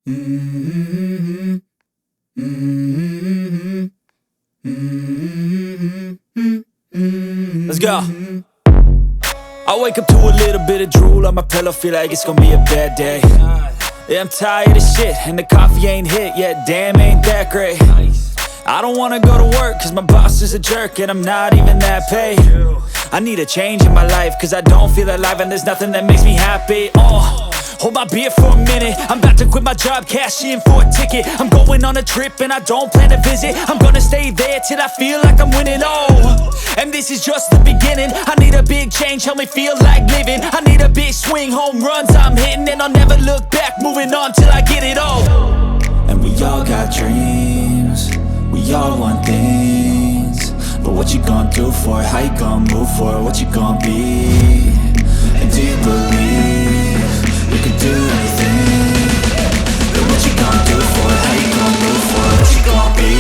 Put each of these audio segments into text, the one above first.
Mm-hmm. Mm-hmm. Mm-hmm. Let's go. I wake up to a little bit of drool on my pillow, feel like it's gonna be a bad day. Yeah, I'm tired of shit, and the coffee ain't hit yet, damn, ain't that great. I don't wanna go to work, cause my boss is a jerk, and I'm not even that paid. I need a change in my life, cause I don't feel alive, and there's nothing that makes me happy. Hold my beer for a minute, I'm about to quit my job, cash in for a ticket. I'm going on a trip and I don't plan to visit. I'm gonna stay there till I feel like I'm winning, and this is just the beginning. I need a big change, help me feel like living. I need a big swing, home runs I'm hitting, and I'll never look back, moving on till I get it all. And we all got dreams, we all want things, but what you gonna do for it? How you gonna move for it? What you gonna be? And do you believe you can do anything? But what you gonna do for it? How you gonna move for it? What you gonna be?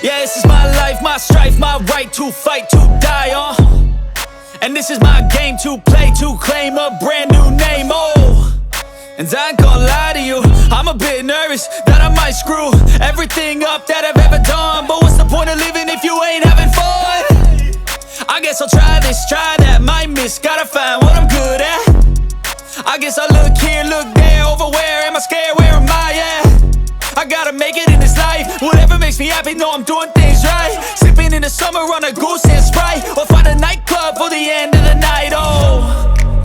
Yeah, this is my life, my strife, my right to fight, to die on. And this is my game to play, to claim a brand new name, And I ain't gonna lie to you, I'm a bit nervous that I might screw everything up that I've ever done. But what's the point of living if you ain't having fun? I guess I'll try this, try that, might miss, gotta find what I'm good at. I guess I look here, look there, over where am I scared, where am I at? I gotta make it in this life, whatever makes me happy, know I'm doing things right. Sipping in the summer on a goose and Sprite, or find a nightclub for the end of the night,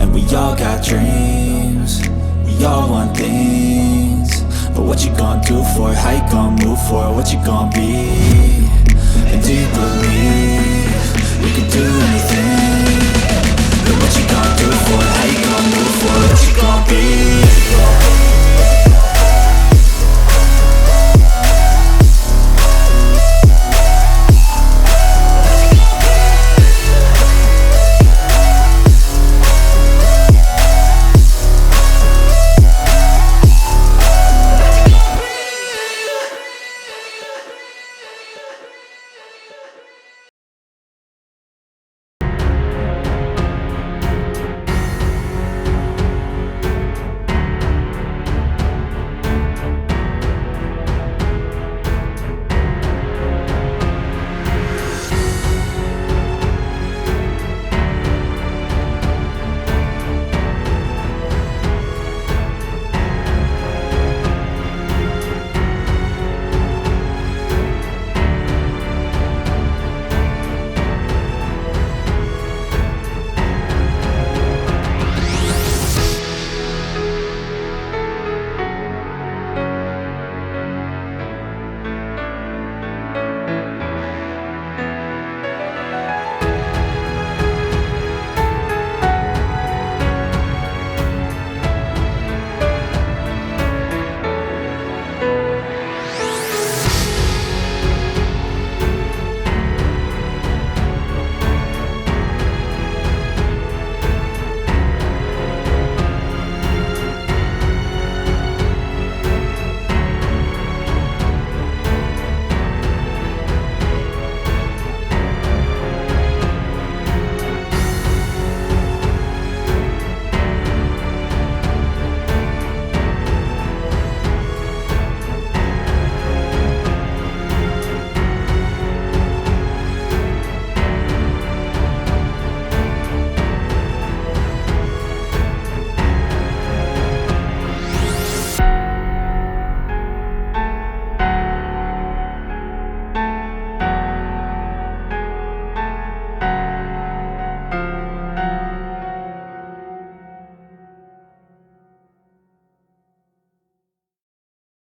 And we all got dreams, we all want things, but what you gonna do for it? How you gonna move for it? What you gonna be? And do you believe you can do anything? But what you gonna do?